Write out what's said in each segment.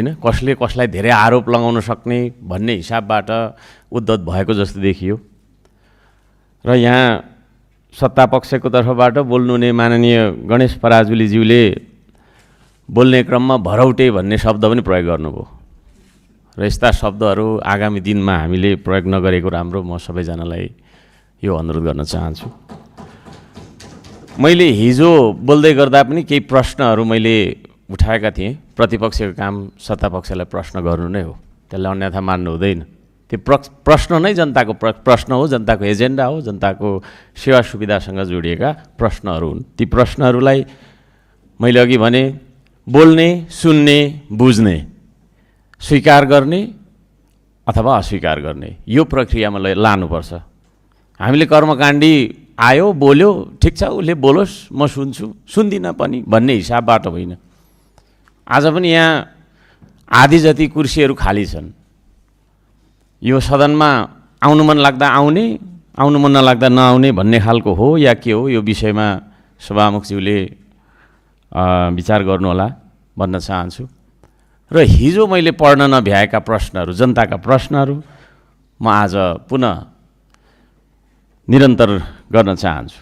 हैन कसले कसलाई धेरै आरोप लगाउन सक्ने भन्ने हिसाबबाट उद्धत भएको जस्तो देखियो र यहाँ सत्ता पक्षको तर्फबाट बोल्नुहुने माननीय गणेश पराजुलीज्यूले बोल्ने क्रममा भरौटे भन्ने शब्द पनि प्रयोग गर्नुभयो र यस्ता शब्दहरू आगामी दिनमा हामीले प्रयोग नगरेको राम्रो म सबैजनालाई यो अनुरोध गर्न चाहन्छु। मैले हिजो बोल्दै गर्दा पनि केही प्रश्नहरू मैले उठाएका थिएँ। प्रतिपक्षको काम सत्तापक्षलाई प्रश्न गर्नु नै हो, त्यसलाई अन्यथा मान्नु हुँदैन। त्यो प्रश्न नै जनताको प्रश्न हो, जनताको एजेन्डा हो, जनताको सेवा सुविधासँग जोडिएका प्रश्नहरू हुन्। ती प्रश्नहरूलाई मैले अघि भने बोल्ने, सुन्ने, बुझ्ने, स्वीकार गर्ने अथवा अस्वीकार गर्ने यो प्रक्रियामा लानुपर्छ। हामीले कर्मकाण्डी आयो बोल्यो ठिक छ उसले बोलोस् म सुन्छु सुन्दिनँ पनि भन्ने हिसाबबाट होइन। आज पनि यहाँ आधी जति कुर्सीहरू खाली छन्। यो सदनमा आउनु मन लाग्दा आउने, आउनु मन नलाग्दा नआउने भन्ने खालको हो या के हो यो विषयमा सभामुखज्यूले विचार गर्नुहोला भन्न चाहन्छु। र हिजो मैले पढ्न नभ्याएका प्रश्नहरू, जनताका प्रश्नहरू म आज पुनः निरन्तर गर्न चाहन्छु।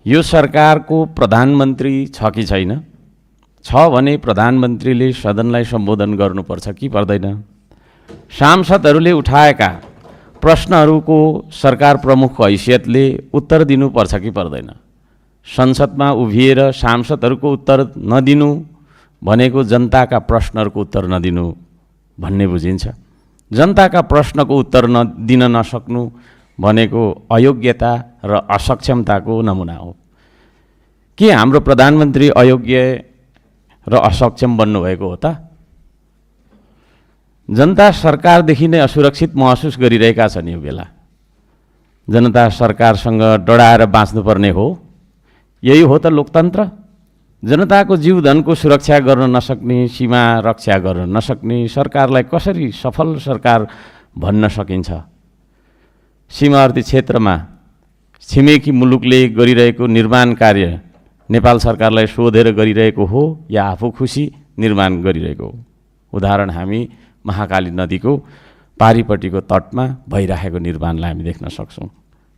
यो सरकारको प्रधानमन्त्री छ कि छैन? छ भने प्रधानमन्त्रीले सदनलाई सम्बोधन गर्नुपर्छ कि पर्दैन? सांसदहरूले उठाएका प्रश्नहरूको सरकार प्रमुखको हैसियतले उत्तर दिनुपर्छ कि पर्दैन? संसदमा उभिएर सांसदहरूको उत्तर नदिनु भनेको जनताका प्रश्नहरूको उत्तर नदिनु भन्ने बुझिन्छ। जनताका प्रश्नको उत्तर दिन नसक्नु भनेको अयोग्यता र असक्षमताको नमुना हो। के हाम्रो प्रधानमन्त्री अयोग्य र असक्षम बन्नुभएको हो त? जनता सरकारदेखि नै असुरक्षित महसुस गरिरहेका छन्। यो बेला जनता सरकारसँग डराएर बाँच्नुपर्ने हो। यही हो त लोकतन्त्र? जनताको जीवधनको सुरक्षा गर्न नसक्ने, सीमा रक्षा गर्न नसक्ने सरकारलाई कसरी सफल सरकार भन्न सकिन्छ? सीमावर्ती क्षेत्रमा छिमेकी मुलुकले गरिरहेको निर्माण कार्य नेपाल सरकारलाई सोधेर गरिरहेको हो या आफू खुसी निर्माण गरिरहेको हो? उदाहरण हामी महाकाली नदीको पारिपट्टिको तटमा भइरहेको निर्माणलाई हामी देख्न सक्छौँ।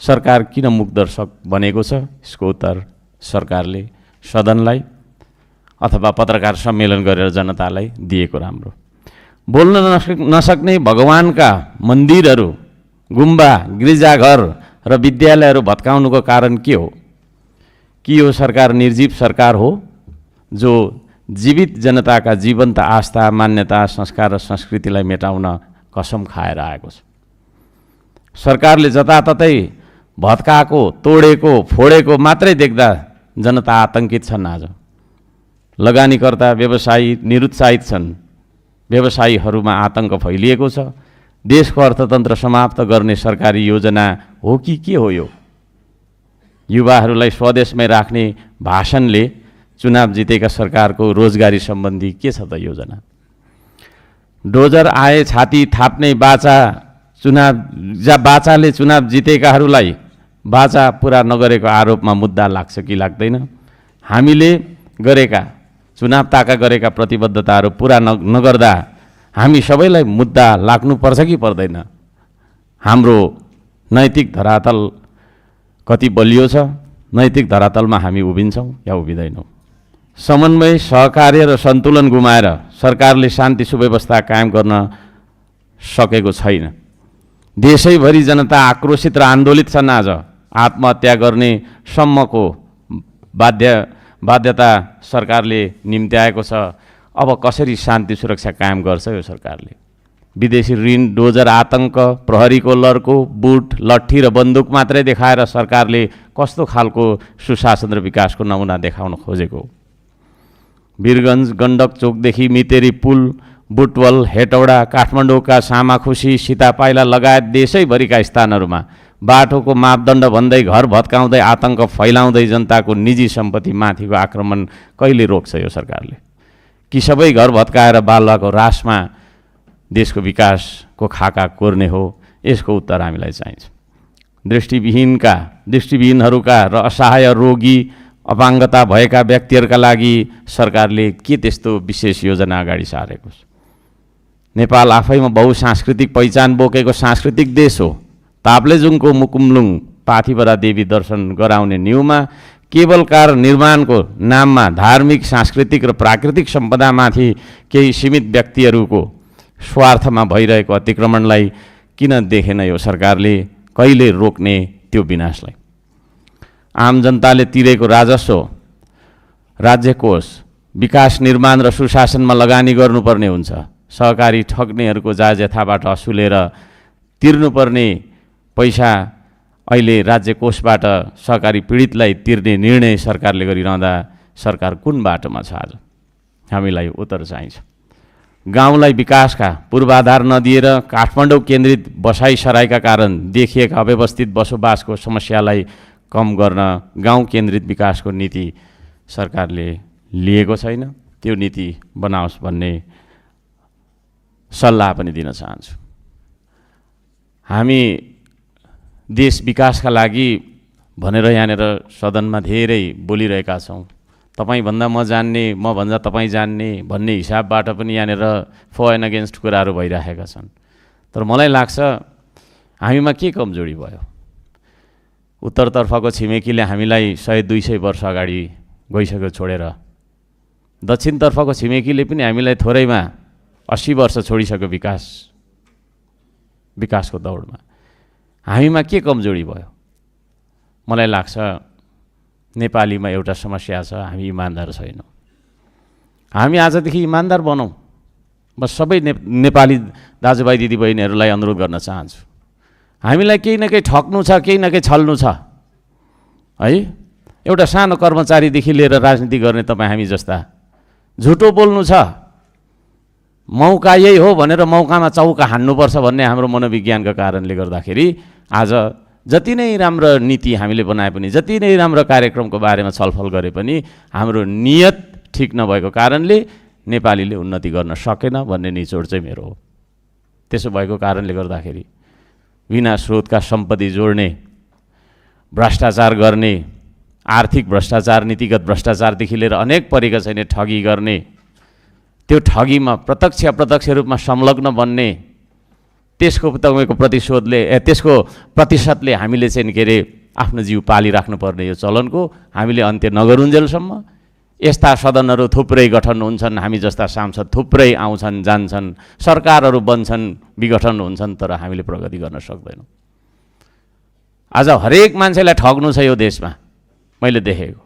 सरकार किन मुखदर्शक बनेको छ? यसको उत्तर सरकारले सदनलाई अथवा पत्रकार सम्मेलन गरेर जनतालाई दिएको राम्रो। बोल्न नसक्ने भगवानका मन्दिरहरू, गुम्बा, गिर्जाघर र विद्यालयहरू भत्काउनुको कारण के हो? कि यो सरकार निर्जीव सरकार हो जो जीवित जनताका जीवन्त आस्था, मान्यता, संस्कार र संस्कृतिलाई मेटाउन कसम खाएर आएको छ? सरकारले जताततै भत्काएको, तोडेको, फोडेको मात्रै देख्दा जनता आतंकित छन्। आज लगानीकर्ता व्यवसायी निरुत्साहित छन्। व्यवसायीहरूमा आतंक फैलिएको छ। देशको अर्थतन्त्र समाप्त गर्ने सरकारी योजना हो कि के हो यो? युवाहरूलाई स्वदेशमै राख्ने भाषणले चुनाव जितेका सरकारको रोजगारी सम्बन्धी के छ त योजना? डोजर आए छाती थाप्ने बाचा, बाचाले चुनाव जितेकाहरूलाई बाचा पुरा नगरेको आरोपमा मुद्दा लाग्छ कि लाग्दैन? हामीले गरेका चुनाव ताका गरेका प्रतिबद्धताहरू पुरा नगर्दा हामी सबैलाई मुद्दा लाग्नुपर्छ कि पर्दैन? हाम्रो नैतिक धरातल कति बलियो छ? नैतिक धरातलमा हामी उभिन्छौँ या उभिँदैनौँ? समन्वय, सहकार्य र सन्तुलन गुमाएर सरकारले शान्ति सुव्यवस्था कायम गर्न सकेको छैन। देशैभरि जनता आक्रोशित र आन्दोलित छन्। आज आत्महत्या गर्ने सम्मको बाध्यता सरकारले निम्त्याएको छ। अब कसरी शान्ति सुरक्षा कायम गर्छ यो सरकारले? विदेशी ऋण, डोजर, आतंक, प्रहरीको लर्को, बुट, लट्ठी र बन्दुक मात्रै देखाएर सरकारले कस्तो खालको सुशासन र विकासको नमुना देखाउन खोजेको? वीरगञ्ज, गण्डक चोकदेखि मितेरी पुल, बुटवल, हेटौडा, काठमाडौँका सामाखुसी, सीतापाइला लगायत देशैभरिका स्थानहरूमा बाटोको मापदण्ड भन्दै घर भत्काउँदै आतंक फैलाउँदै जनताको निजी सम्पत्ति माथिको आक्रमण कहिले रोक्छ यो सरकारले? कि सबै घर भत्काएर बालुवाको रासमा देशको विकासको खाका कोर्ने हो? यसको उत्तर हामीलाई चाहिन्छ। दृष्टिविहीनहरूका र असहाय रोगी, अपाङ्गता भएका व्यक्तिहरूका लागि सरकारले के त्यस्तो विशेष योजना अगाडि सारेको छ? नेपाल आफैमा बहुसांस्कृतिक पहिचान बोकेको सांस्कृतिक देश हो। ताप्लेजुङको मुकुमलुङ पाथिभरा देवी दर्शन गराउने न्युमा केवल कार निर्माणको नाममा धार्मिक, सांस्कृतिक र प्राकृतिक सम्पदामाथि केही सीमित व्यक्तिहरूको स्वार्थमा भइरहेको अतिक्रमणलाई किन देखेन यो सरकारले? कहिले रोक्ने त्यो विनाशलाई? आम जनताले तिरेको राजस्व, राज्य कोष, विकास निर्माण र सुशासनमा लगानी गर्नुपर्ने हुन्छ। सहकारी ठग्नेहरूको जायज यथाबाट असुलेर तिर्नुपर्ने पैसा अहिले राज्य कोषबाट सहकारी पीडितलाई तिर्ने निर्णय सरकारले गरिरहँदा सरकार कुन बाटोमा छ? आज हामीलाई उत्तर चाहिन्छ। गाउँलाई विकासका पूर्वाधार नदिएर काठमाडौँ केन्द्रित बसाइसराइका कारण देखिएका अव्यवस्थित बसोबासको समस्यालाई कम गर्न गाउँ केन्द्रित विकासको नीति सरकारले लिएको छैन। त्यो नीति बनाओस् भन्ने सल्लाह पनि दिन चाहन्छु। हामी देश विकासका लागि भनेर यहाँनिर सदनमा धेरै बोलिरहेका छौँ। तपाईभन्दा म जान्ने, म भन्दा तपाईँ जान्ने भन्ने हिसाबबाट पनि यहाँनिर फर एन्ड अगेन्स्ट कुराहरू भइरहेका छन्। तर मलाई लाग्छ हामीमा के कमजोरी भयो? उत्तरतर्फको छिमेकीले हामीलाई 100-200 वर्ष अगाडि गइसक्यो छोडेर। दक्षिणतर्फको छिमेकीले पनि हामीलाई थोरैमा 80 वर्ष छोडिसक्यो विकासको दौडमा। हामीमा के कमजोरी भयो? मलाई लाग्छ नेपालीमा एउटा समस्या छ, हामी इमान्दार छैनौँ। हामी आजदेखि इमान्दार बनौँ। म सबै नेपाली दाजुभाइ दिदीबहिनीहरूलाई अनुरोध गर्न चाहन्छु, हामीलाई केही न केही ठग्नु छ, केही न केही छल्नु छ है। एउटा सानो कर्मचारीदेखि लिएर राजनीति गर्ने तपाईँ हामी जस्ता झुटो बोल्नु छ, मौका यही हो भनेर मौकामा चौका हान्नुपर्छ भन्ने हाम्रो मनोविज्ञानका कारणले गर्दाखेरि आज जति नै राम्रो नीति हामीले बनाए पनि, जति नै राम्रो कार्यक्रमको बारेमा छलफल गरे पनि हाम्रो नियत ठिक नभएको कारणले नेपालीले उन्नति गर्न सकेन भन्ने निचोड चाहिँ मेरो हो। त्यसो भएको कारणले गर्दाखेरि बिना स्रोतका सम्पत्ति जोड्ने, भ्रष्टाचार गर्ने, आर्थिक भ्रष्टाचार, नीतिगत भ्रष्टाचारदेखि लिएर अनेक परेका छैन ठगी गर्ने, त्यो ठगीमा प्रत्यक्ष अप्रत्यक्ष रूपमा संलग्न बन्ने, त्यसको तपाईँको त्यसको प्रतिशतले हामीले चाहिँ के अरे आफ्नो जीव पालिराख्नुपर्ने यो चलनको हामीले अन्त्य नगरुन्जेलसम्म यस्ता सदनहरू थुप्रै गठन हुन्छन्, हामी जस्ता सांसद थुप्रै आउँछन् जान्छन्, सरकारहरू बन्छन्, विघटन हुन्छन्, तर हामीले प्रगति गर्न सक्दैनौँ। आज हरेक मान्छेलाई ठग्नु छ यो देशमा मैले देखेको।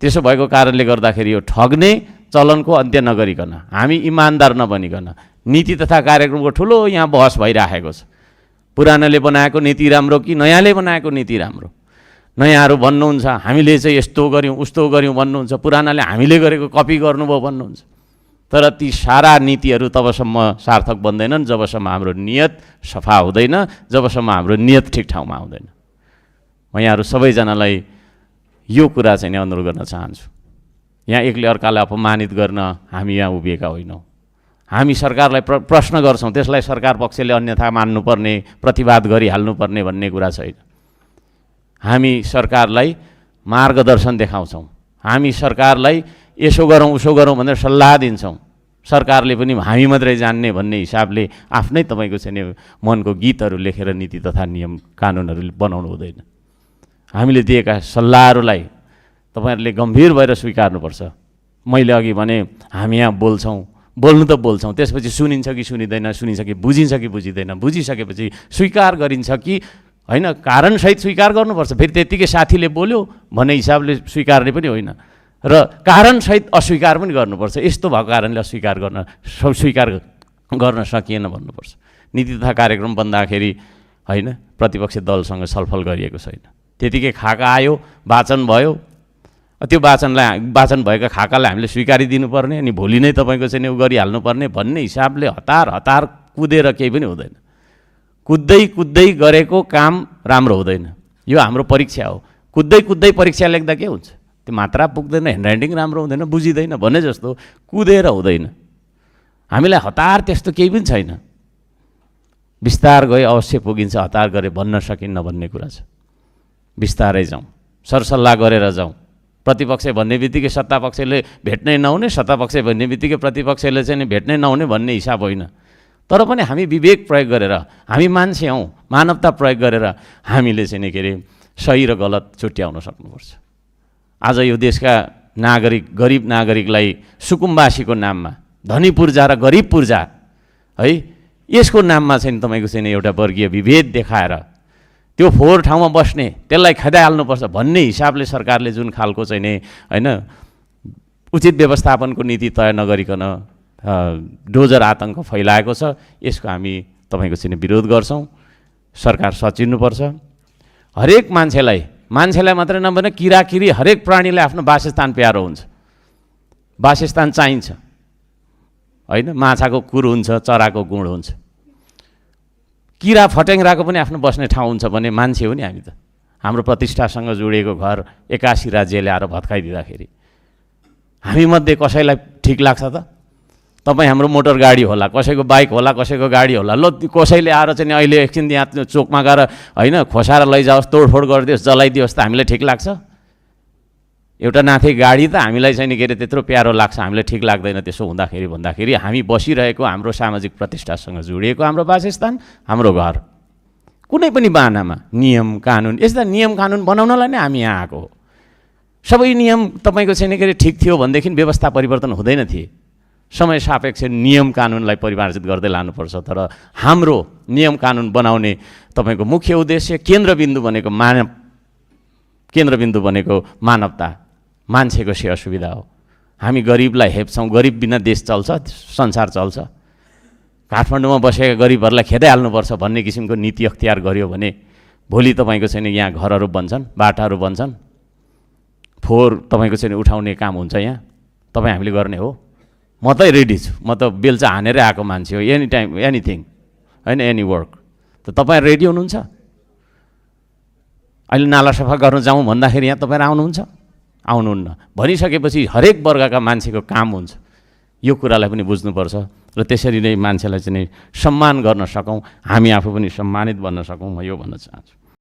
त्यसो भएको कारणले गर्दाखेरि यो ठग्ने चलनको अन्त्य नगरिकन, हामी इमान्दार नबनिकन नीति तथा कार्यक्रमको ठुलो यहाँ बहस भइराखेको छ। पुरानोले बनाएको नीति राम्रो कि नयाँले बनाएको नीति राम्रो? नयाँहरू भन्नुहुन्छ हामीले चाहिँ यस्तो गऱ्यौँ उस्तो गऱ्यौँ भन्नुहुन्छ, पुरानाले हामीले गरेको कपी गर्नुभयो भन्नुहुन्छ। तर ती सारा नीतिहरू तबसम्म सार्थक बन्दैनन् जबसम्म हाम्रो नियत सफा हुँदैन, जबसम्म हाम्रो नियत ठिक ठाउँमा आउँदैन। म यहाँहरू सबैजनालाई यो कुरा चाहिँ अनुरोध गर्न चाहन्छु, यहाँ एकले अर्कालाई अपमानित गर्न हामी यहाँ उभिएका होइनौँ। हामी सरकारलाई प्रश्न गर्छौँ, त्यसलाई सरकार पक्षले अन्यथा मान्नुपर्ने, प्रतिवाद गरिहाल्नुपर्ने भन्ने कुरा छैन। हामी सरकारलाई मार्गदर्शन देखाउँछौँ, हामी सरकारलाई यसो गरौँ उसो गरौँ भनेर सल्लाह दिन्छौँ। सरकारले पनि हामी मात्रै जान्ने भन्ने हिसाबले आफ्नै तपाईँको चाहिँ मनको गीतहरू लेखेर नीति तथा नियम कानुनहरू बनाउनु हुँदैन। हामीले दिएका सल्लाहहरूलाई तपाईँहरूले गम्भीर भएर स्वीकार्नुपर्छ। मैले अघि भने हामी यहाँ बोल्छौँ, बोल्नु त बोल्छौँ, त्यसपछि सुनिन्छ कि सुनिँदैन, सुनिन्छ कि बुझिन्छ कि बुझिँदैन, बुझिसकेपछि स्वीकार गरिन्छ कि होइन, कारणसहित स्वीकार गर्नुपर्छ। फेरि त्यत्तिकै साथीले बोल्यो भन्ने हिसाबले स्वीकार्ने पनि होइन, र कारणसहित अस्वीकार पनि गर्नुपर्छ। यस्तो भएको कारणले स्वीकार गर्न सकिएन भन्नुपर्छ। नीति तथा कार्यक्रम बन्दाखेरि होइन प्रतिपक्ष दलसँग छलफल गरिएको छैन, त्यतिकै खाका आयो, वाचन भयो, त्यो वाचन भएका खाकालाई हामीले स्वीकारिदिनुपर्ने, अनि भोलि नै तपाईँको चाहिँ गरिहाल्नुपर्ने भन्ने हिसाबले हतार कुदेर केही पनि हुँदैन। कुद्दै गरेको काम राम्रो हुँदैन। यो हाम्रो परीक्षा हो। कुद्दै परीक्षा लेख्दा के हुन्छ? त्यो मात्रा पुग्दैन, ह्यान्डराइटिङ राम्रो हुँदैन, बुझिँदैन भने जस्तो कुदेर हुँदैन। हामीलाई हतार त्यस्तो केही पनि छैन। बिस्तार गए अवश्य पुगिन्छ, हतार गरे भन्न सकिन्न भन्ने कुरा छ। बिस्तारै जाउँ। सरसल्लाह गरेर जाउँ। प्रतिपक्ष भन्ने बित्तिकै सत्तापक्षले भेट्नै नहुने, सत्तापक्ष भन्ने बित्तिकै प्रतिपक्षले चाहिँ भेट्नै नहुने भन्ने हिसाब होइन। तर पनि हामी विवेक प्रयोग गरेर, हामी मान्छे हौँ, मानवता प्रयोग गरेर हामीले चाहिँ नि के अरे सही र गलत छुट्याउन सक्नुपर्छ। आज यो देशका नागरिक, गरिब नागरिकलाई सुकुम्बासीको नाममा, धनी पूर्जा र गरिब पूर्जा है, यसको नाममा चाहिँ तपाईँको चाहिँ एउटा वर्गीय विभेद देखाएर त्यो फोहोर ठाउँमा बस्ने त्यसलाई खेदाइहाल्नुपर्छ भन्ने हिसाबले सरकारले जुन खालको चाहिँ नि होइन उचित व्यवस्थापनको नीति तय नगरिकन डोजर आतङ्क फैलाएको छ, यसको हामी तपाईँको चाहिँ विरोध गर्छौँ। सरकार सचिन्नुपर्छ। हरेक मान्छेलाई मात्रै नभने किराकिरी हरेक प्राणीलाई आफ्नो वासस्थान प्यारो हुन्छ, वासस्थान चाहिन्छ होइन। माछाको कुर हुन्छ, चराको गुँड हुन्छ, किरा फट्याङ्ग्राको पनि आफ्नो बस्ने ठाउँ हुन्छ भने मान्छे हो नि हामी त। हाम्रो प्रतिष्ठासँग जोडिएको घर 81 राज्यले आएर भत्काइदिँदाखेरि हामीमध्ये कसैलाई ठिक लाग्छ त? तपाईँ हाम्रो मोटर गाडी होला, कसैको बाइक होला, कसैको गाडी होला, ल कसैले आएर चाहिँ अहिले एकछिन यहाँ चोकमा गएर होइन खोसाएर लैजाओस्, तोडफोड गरिदियोस्, जलाइदियोस् त हामीलाई ठिक लाग्छ? एउटा नाथे गाडी त हामीलाई चाहिँ के अरे त्यत्रो प्यारो लाग्छ, हामीलाई ठिक लाग्दैन। त्यसो भन्दाखेरि हामी बसिरहेको हाम्रो सामाजिक प्रतिष्ठासँग जोडिएको हाम्रो वासस्थान, हाम्रो घर कुनै पनि बाहनामा नियम कानुन, यस्ता नियम कानुन बनाउनलाई नै हामी यहाँ आएको हो। सबै नियम तपाईँको चाहिँ के अरे ठिक थियो भनेदेखि व्यवस्था परिवर्तन हुँदैन थिए। समय सापेक्ष नियम कानुनलाई परिमार्जित गर्दै लानुपर्छ। तर हाम्रो नियम कानुन बनाउने तपाईँको मुख्य उद्देश्य, केन्द्रबिन्दु भनेको मानवता, मान्छेको सेवा सुविधा हो। हामी गरिबलाई हेप्छौँ, गरिब बिना देश चल्छ, संसार चल्छ। काठमाडौँमा बसेका गरिबहरूलाई खेदाइहाल्नुपर्छ भन्ने किसिमको नीति अख्तियार गर्यो भने भोलि तपाईँको चाहिँ यहाँ घरहरू बन्छन्, बाटाहरू बन्छन्, फोहोर तपाईँको चाहिँ उठाउने काम हुन्छ। यहाँ तपाईँ हामीले गर्ने हो। म त रेडी छु, म त बेल्चा हानेरै आएको मान्छे हो, एनी टाइम एनिथिङ होइन, एनी वर्क। त तपाईँ रेडी हुनुहुन्छ? अहिले नाला सफा गर्न जाउँ भन्दाखेरि यहाँ तपाईँ आउनुहुन्छ? आउनुहुन्न। भनिसकेपछि हरेक वर्गका मान्छेको काम हुन्छ। यो कुरालाई पनि बुझ्नुपर्छ र त्यसरी नै मान्छेलाई चाहिँ सम्मान गर्न सकौँ, हामी आफू पनि सम्मानित बन्न सकौँ। म यो भन्न चाहन्छु।